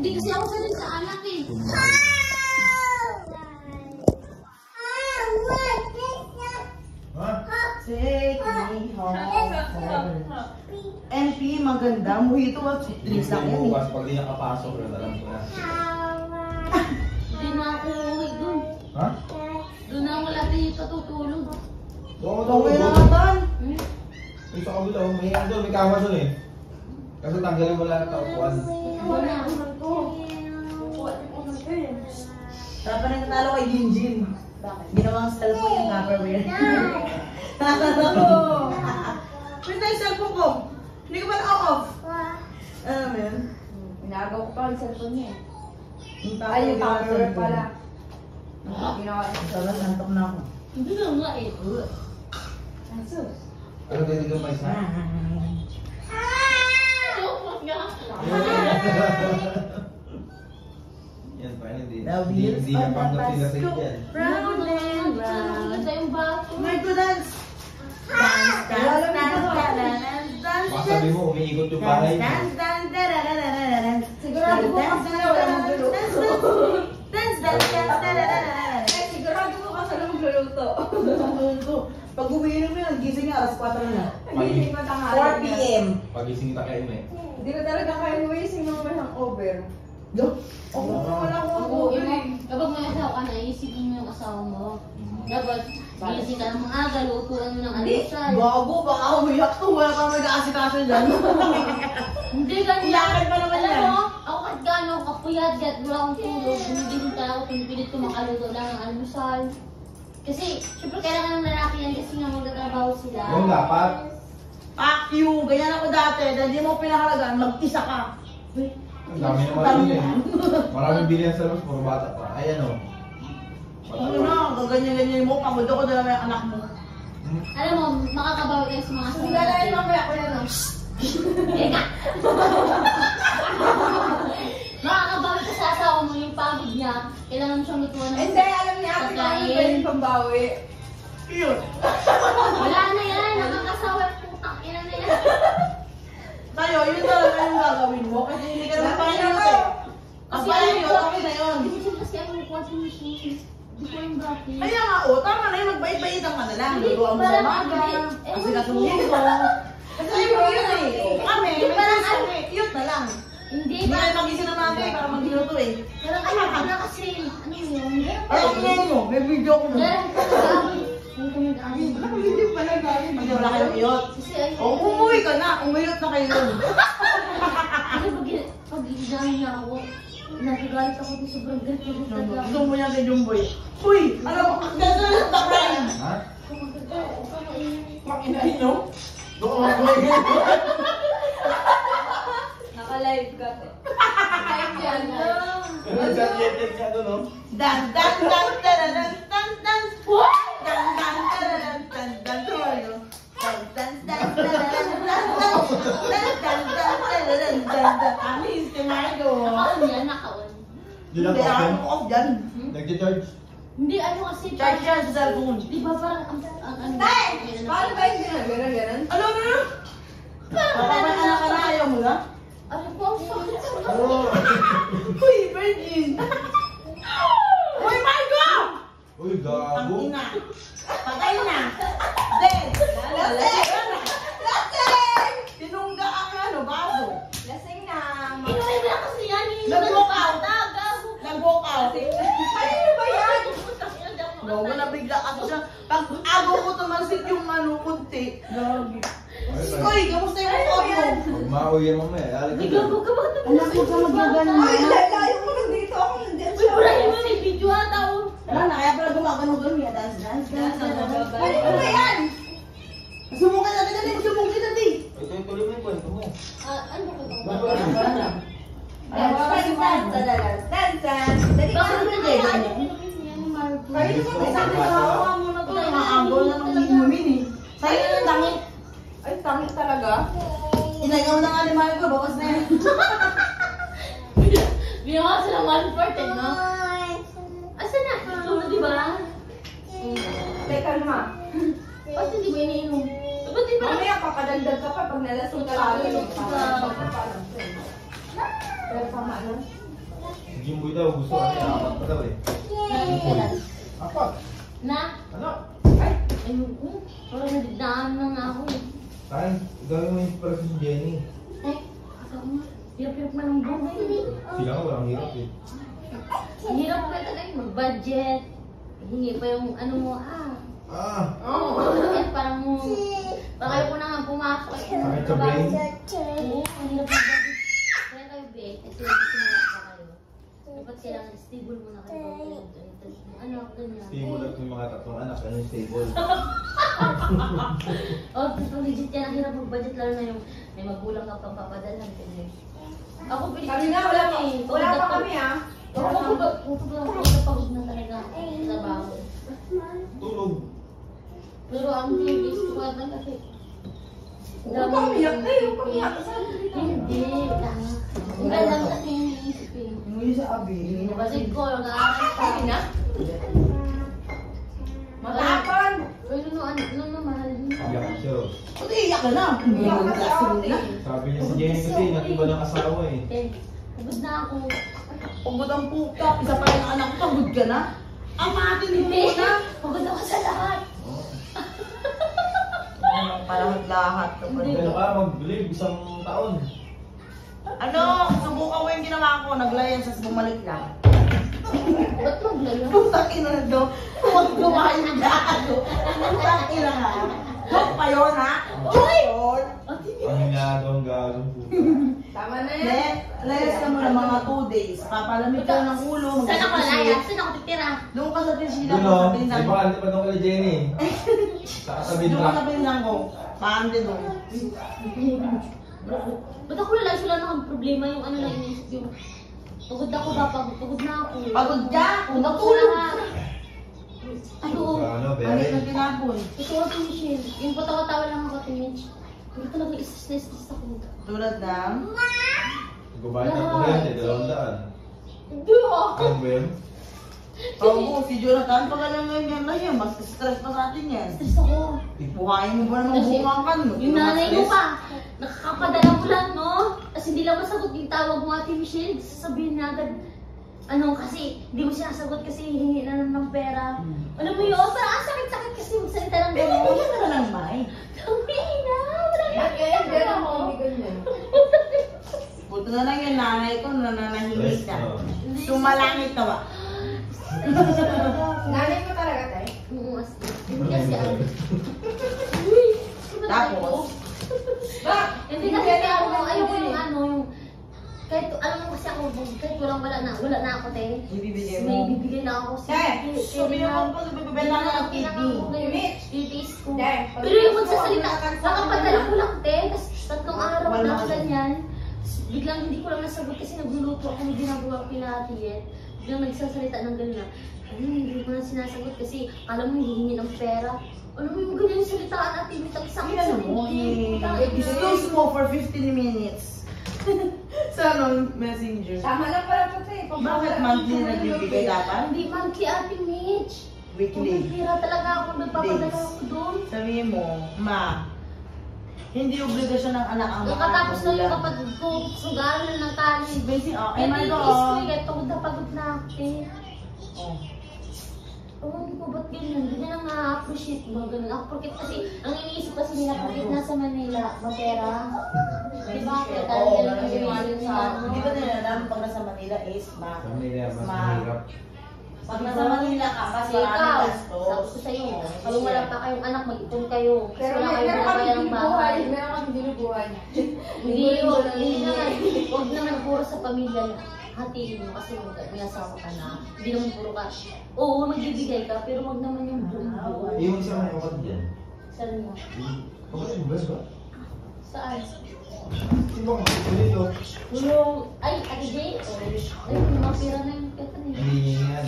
Hindi kasi ako sanay sa anak eh. Take me home. NP, maganda. Mojito at drinks lang yan. Bukas pag di nakapasok, alam ko na. Hindi na ako uwi dun. Ha? Doon na ako lagi tutulog. Okay na naman. Ito ka bilo, may ano doon, may kama doon eh. Kasi tanggalin mo lahat ng upuan. Dapat na natalo kay Jinjin. Ginawang cellphone yung Tupperware. Pwede na yung cellphone ko. Hindi ko pa na-off. Ano mo yun? Inagaw ko pa ang cellphone niya. Ay, yung Tupperware pala. Ginawa ko. Sobrang santok na ako. Hindi na nga eh. Asus. Ano din ito may sa? Yan pa, hindi niya panggap sila sa yan. Round and round. Sa yung bato. May to dance. Dance, dance, dance, dance, dance. Baka sabi mo, umiikot yung bahay. Dance, dance, dance, Sigurado ko kasi na wala magluluto. dance, dance, dance. Sigurado ko kasi na magluluto. Pag umiinom na, gising niya, alas 4 na. Hindi ko 4 p.m. Pagising kita kayo eh. Hindi ko talaga kaya wising ng walang over. Yo. Wala ko ang Oo, over yung eh. kapag may asawa ka na, isipin mo yung asawa mo. Dapat, gising ka ng maaga, lutuan mo ng almusal. Bago, baka umiyak to. Wala kang mag-aasikaso dyan. Hindi ganyan. Iyakan pa naman Alam yan. mo, ako kahit gano'ng kapuyat, kahit wala akong tulog, gumigising ka ako, pinipilit ko makaluto lang ng almusal. Kasi, syempre kailangan ng lalaki yan kasi nga magtatrabaho sila. Yung dapat. Fuck you. Ganyan ako dati. Dahil di mo pinakalagaan, mag-isa ka. Ang dami naman yun eh. Maraming bilihan sa labas, puro bata pa. Ayan o. Ano na, gaganyan-ganyan mo. Pagod ako dala yung anak mo. Alam mo, makakabawi kayo sa mga Hindi ka lang mamaya ko yan. Teka! Makakabawi ka sa asawa mo yung pagod niya. Kailangan mo siyang lutuan ng Hindi, alam niya ako na ano ba yung pambawi. Yun. Wala na yan, nakakasawa yung putang ina na yan. Tayo, yun talaga yung gagawin mo. Kasi hindi ka naman pangayot eh. Ang pangayot, okay na yun. Hindi kasi ako yung washing machine. Hindi ko yung bakit. Kaya nga, tama na yun. Magbait-baitan ka na lang. Hindi, Lutuan mo sa parang- maga. hindi. Kasi kasunod ko. Kasi yung yun eh. Kami, Hindi, may parang gusto eh. Cute na lang. Hindi Hindi ba? ka magising ng mga para magluto eh. Parang ano na kasi, ano yun? Ay, okay mo. May video ko mo. Meron ko nag-aaway. Hindi ko nag-aaway. Hindi pala galing. Hindi wala kayong iyot. Kasi ayun. O, umuwi ka na. Umiyot na kayo nun. Kasi pag i-examine niya ako, nagagalit ako din sobrang galit na galit Gusto mo yan kay Jumboy. Uy! Alam mo, ganda na the crime! Ha? Makinahin nyo? Doon ako mag-uwi. Naka-live ka to. Live yan. Ano sa theater ka doon, no? Dan, dan, dan, dan, dan, dan, dan. What? Dan, dan, dan, dan, dan, dan. Dan, dan, dan, dan, dan, dan, dan. Dan, dan, dan, dan, dan, dan, dan. Amis, kumago. Naka-on yan, naka-on. Yun ang Hindi ako open. off dyan. Nagja-charge. Hindi, ano kasi, Charge yan sa cellphone. di ba parang ang Tay! Paano ba yung ginagawa? Ganun? Ano, ano, ano? Baka may anak ka na, ayaw mo na? Ano po ang sakit? Oh. Uy, virgin! Uy, Margo! Uy, Ang gago. ina. Patay na. Dead. Lasing. Lasing! Tinungga ang ano, baso. Lasing na. Inuwi mo lang kasi yan, Nag-walk out. Gago. Nag-walk out. Ano ba yan? Gago na bigla ako siya. Pag agaw ko tumansit yung ano, kunti. Gagi. Uy, kamusta yung phone mo? Huwag mauwi yan mamaya. Alit Hindi, ka gago ka ba? Anak ko ka magagano. Ay, layo ko lang dito. Ako nandiyan Uy, siya. burahin mo na yung video ata, oh. Wala na, kaya pala gumagano-gano niya. Dance, dance, dance. Ano ba yan? Sumukan natin natin, sumukin natin. Ito yung tuloy mo yung kwento mo. Ano ko to? Dance, dance, dance, dance, dance. Dali Baka ka. naman kaya ano? Yan yung Marco. Kayo naman May may sabi sabi na hawa mo na to. Mga anggol na ng hinumin eh. Sa'yo na ng dangit. Ay, tangit talaga. Inagaw na nga ni Marco, bawas na yan. Binawa sila one part eh, no? Asan na? Ito na, di ba? Teka naman. Ba't hindi mo iniinom? Ba't di ba? Mamaya papadagdag ka pa pag nalasing ka lalo. Pero tama lang. Si Jimboy daw gusto ano, apat pa daw eh. Kailan? Apat? Na? Ano? Ay, Ay, parang nadidaan na nga ako eh. Saan? Gawin mo yung inspirasyon si Jenny. Eh, ako nga. Hirap-hirap man ang buhay. Sila ka walang hirap eh. Ang hirap pa talaga yung mag-budget. Hingi pa yung ano mo, Ah! Eh, parang ayaw ko na nga pumasok. Sakit sa brain? Oo, ang hirap mag-budget. Kaya kayo, Be, kasi simula pa kayo. Dapat kailangan stable muna kayo. Ano, ganyan. Stable at yung mga tatlong anak, ano yung stable? Oh, tapos legit yan, ang hirap mag-budget lalo na yung may magulang ka pang papadalhan. Ako, kami nga, wala pa kami ah. Pagod na talaga ako sa trabaho. Tulog. Pero ang tinis ko kasi Huwag kang umiyak na eh, huwag kang umiyak. hindi. Ang ganda kasi yung iniisip eh. Hindi sa abi. Kasi ko, nag-aaral pa. Sabi na? Matapon! Pero ano mahal din. Iyak siya Rose. Hindi, iyak ka na. Iyak ka sa ate. Sabi niya si Jenny kasi nag-iba ng asawa eh. Pagod na ako. Pagod ang puka. Isa pa yung anak ko, pagod ka na. Ang atin mo Hindi. na. Pagod ako sa lahat. Parang lahat. Ano ka, mag-live isang taon. Ano, subukan mo yung ginawa ko. Naglayan sa bumalik lang. Ba't maglayo? Putang ina na do. Huwag gumawa yung gado. Putang ina na. Huwag pa yun ha. Uy! Ang hinagawang gagawang puta. Tama na yan. Layas ka muna mga 2 days. Papalamig ka ng ulo. Saan ako layas? Saan ako titira? Doon ka sa pisila Yun ko. o, Sa di pinsan ko. ba kanti pa nung kala Jenny? Sa katabi Doon ka na. sa pinsan ko. Paande doon. Ba't ako lalay sila ng problema yung ano na iniisip yung pagod ako ba? Pagod na ako. Pagod ka? Pagod ako Matulog. na. Ano? Ano, Ano Berry? yung tinapon? Ito ako si Michelle. Yung patawa-tawa lang ako kay Mitch. Pero talaga stress ako. Tulad ng... Gubayad ng kuryente, 200. Hindi ako. Ano ba yun? Oo, si Jonathan, pag alam mo yan na yan, mas stress pa sa atin yan. Stress ako. Buhayin mo ba naman bungang ka mo? Yung nanay mo pa. Nakakapadala mo lang, no? Tapos hindi lang masagot yung tawag mo, Ate Michelle. Sasabihin na agad, ano, kasi hindi mo sinasagot kasi hihingi na ng pera. Alam mo yun, parang ang sakit-sakit kasi magsalita ng Pero gano'n. yan ka lang, May. Sabi na, wala na. Ganyan, ganyan ako, hindi ganyan. Buto na lang yung nanay ko, nananahimik ka. Oo. Sumalangit ka ba? Nanay mo talaga, tay? Oo, hindi kasi ano. Tapos? Hindi kasi ako, ayoko yung ano, yung kahit alam mo kasi ako, kahit wala na ako, te. Ibibigay May mo. bibigay na ako Sabi mo pag bibibenta ka ng TV. Bibis ko. Dahil, Pero yung magsasalita, nakapadala ko lang, te. Tapos 3 araw na ako ganyan. Biglang hindi ko lang nasagot kasi nagluluto ako, may ginagawa ko pinatiyet. Biglang nagsasalita ng ganyan. Hindi ko na sinasagot kasi alam mo hihingi ng pera. Alam mo yung ganyan yung salitaan natin, may tagsakit sa Ano mo, bibig. excuse mo for 15 minutes. Sa ano, messenger. tama na pala po, tay. Bakit monthly nagbibigay dapat? Hindi monthly, Ate Mitch. Kung may Weekly. pera talaga ako, nagpapadala Days. ako doon. Sabihin mo, ma, hindi obligasyon ng anak ang Nakatapos na yung magulang. kapatid ko, sugaran na ng college. Basic, oh, Kaya my tiis God. ko eh, pagod na pagod na ako eh. Oh. Ewan ko ba't ganyan, hindi na nga-appreciate mo, ganun. Ako, porque kasi, ang iniisip kasi nila, porque nasa Manila, mapera. Diba? Kaya Oo, talaga lang yung ganun. nila. Hindi ba nila alam pag nasa Manila is ma. Sa Manila, mas Ma. mahirap. Pag nasa Manila ka, mas Kasi ikaw, maraming sabi gastos. ko sa'yo, kung wala pa kayong anak, mag-ipon kayo. Kasi Pero wala meron kayong kami binabayan ng binubuhay. bahay. Meron kami binubuhay. Hindi yun, hindi naman, huwag naman puro sa pamilya na hatiin mo kasi may asawa ka na. Hindi naman puro ka. Oo, magbibigay ka, pero wag naman yung buong buo. Yung isa may kapatid dyan. Saan mo? Kapatid mo ba ba? Saan? Sino ba kapatid dito? Yung, ay, Ate Jay? Ay, yung mga pira na yung kaya kanina. Hindi yan.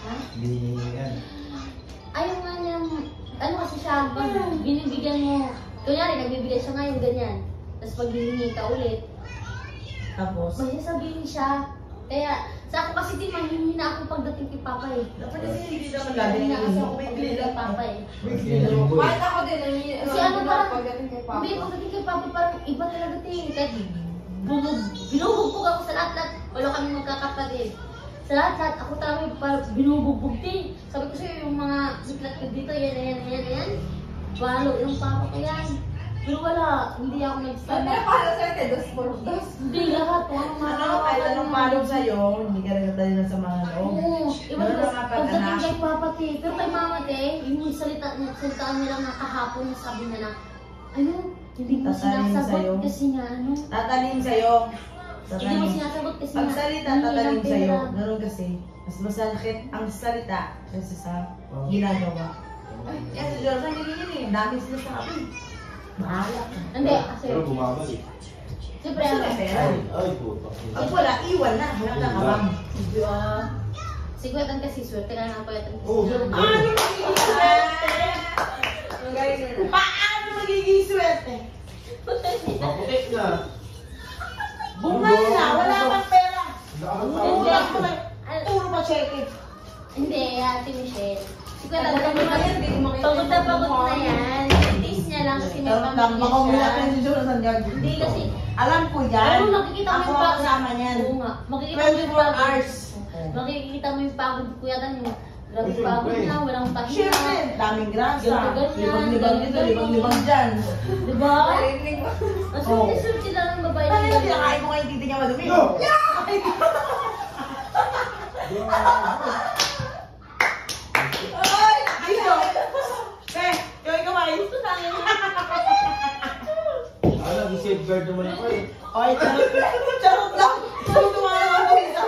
Ha? Hindi yan. Ayaw nga niya, ano kasi siya, pag binibigyan mo, kunyari, nagbibigay siya ngayon, ganyan. Tapos pag hihingi ka ulit, Tapos, may sasabihin siya. Kaya, sa ako kasi din, manghihina ako pagdating kay Papa eh. dapat kasi hindi naman Manghihina kasi ako weekly pagdating kay lang. Papa eh. Kahit ako din, Kasi ano parang, pagdating kay Papa. hindi, pagdating kay Papa parang iba talaga tayo. Kahit binubugbog ako sa lahat-lahat, Wala kami magkakapatid. Sa lahat, ako talaga binubugbog din. Sabi ko sa'yo, yung mga biglat ko dito, yan. Balo yung papa ko yan. Pero wala, hindi ako Sabi nagsama. na pala sa'yo, te, dos por dos. Hindi lahat, Kahit anong palog sa'yo, hindi ka nagdali na sa mga loob. Oo, iwan Meron ko, mga pagdating pag-anak. kay Papa Te, pero kay Mama Te, yung salitaan nila nga kahapon, sabi nila na, ano, hindi mo Tatalin sa'yo. sinasagot kasi nga, ano, Tatanim sa'yo. hindi mo sinasagot kasi Pag nga, salita, hindi tatanim lang sa'yo. pera. Ganun kasi. Mas masakit ang salita kaysa sa ginagawa. Ay, si Jordan, yun eh. Dami sila sa akin. Bahala ka. Hindi, kasi, Pero bumabalik. siyempre, Gusto ano, may pera. Ay, puto. Pag wala, iwan na. Wala ka kabang. si Kuwetan kasi, swerte ka na Kuwetan kasi. Oo, sir. Paano magiging swerte? Paano magiging swerte? Maputik na. Bungay na, wala kang pera. Nakakatawa. Puro pa, puro pa check it. Hindi, Ate Michelle. Si Kuwetan, pagod na yan. Taste niya lang kasi may pamilya Baka umila ka siya. si Jonathan Gag. Hindi kasi, Alam ko yan. pero makikita mo Ako yung ang pagod. kasama niyan. Oo nga, makikita mo yung 24 pagod. hours. Makikita mo yung pagod ko yata yung grabe Siyempre. pagod na, walang pahinga. Siyempre, daming grasa. Ganyan, Libang-libang dito, ganyan. libang-libang dyan. Diba? Narinig mo. Ang swerte-swerte lang ng babae Paano na yung ganyan. pinakain mo ngayon titi niya madumi? No! Ay! Ayo! Eh, kaway kamay. Gusto sa akin. Nag-safeguard naman ako eh. Ay, charot. Charot lang. Charot tumalaman ko isa.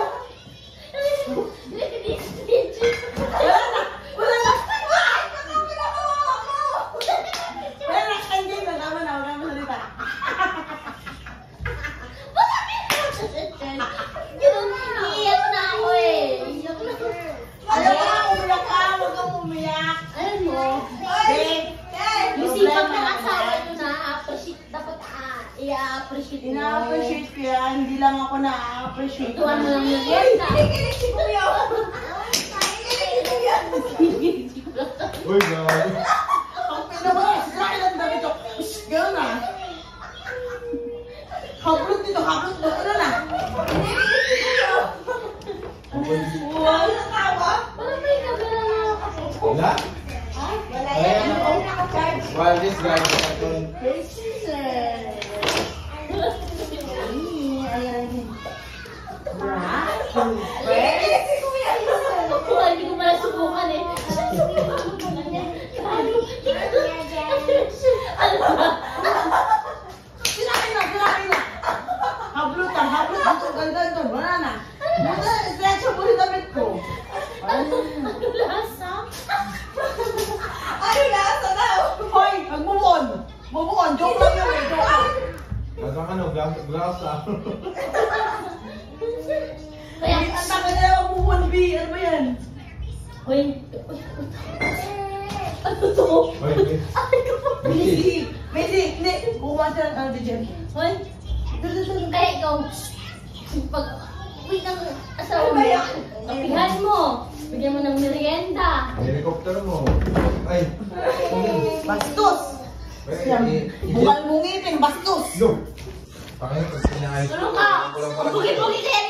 Wala na! Wala na! Ay! Ang ginagawa mo! Wala na! Hindi, magama na. Huwag kang salita. Ganun, iiyak na ako eh. Iiyak na. Alam mo na, umiyak ka. Huwag kang umiyak. Alam mo, Babe, yung sipag ng asawa nyo na-appreciate, dapat i-appreciate mo. ina-appreciate ko yan. Hindi lang ako na-appreciate. Tuwan mo lang yung yes. Nakikinig si Kuya. Nakikinig si Kuya. Uy, grabe. Ang pinabas, sakit ang dami ko. Shhh, gano'n na. Hablot dito, hablot dito. Ano na? Wow, natawa. Parang may kamera na ako. Wala? Wala yan. Ano ko naka-charge? Well, this guy, itong... Nakikinig si Kuya. Wala, hindi ko pala subukan eh. Ano ba? Sinakin na, sinakin na. Hablot ka, hablot dito. Ganda, wala na. Wala, stretch mo yung damit ko. Ano lasa? Ano nasa daw? Hoy, mag-move on. Move on, joke lang yun eh, joke lang. Nasa ano, glass ah. Kaya, Ang tagal nila mag-move on, B. Ano ba yan? uy, ano to? Uy, uy. Messi, Messi, hindi. Kukuha sila ng DJ. Uy, kaya ikaw, pag uwi ng asawa Ano mo, ba yan? kapihan mo, bigyan mo ng merienda. Helicopter mo. Ay. Bastos! Ay, Bukal mong ngipin, bastos! Yo! Pakinggan, kasi inaayos ko. Ano ka? Kulang pala. Bugit-bugit yan!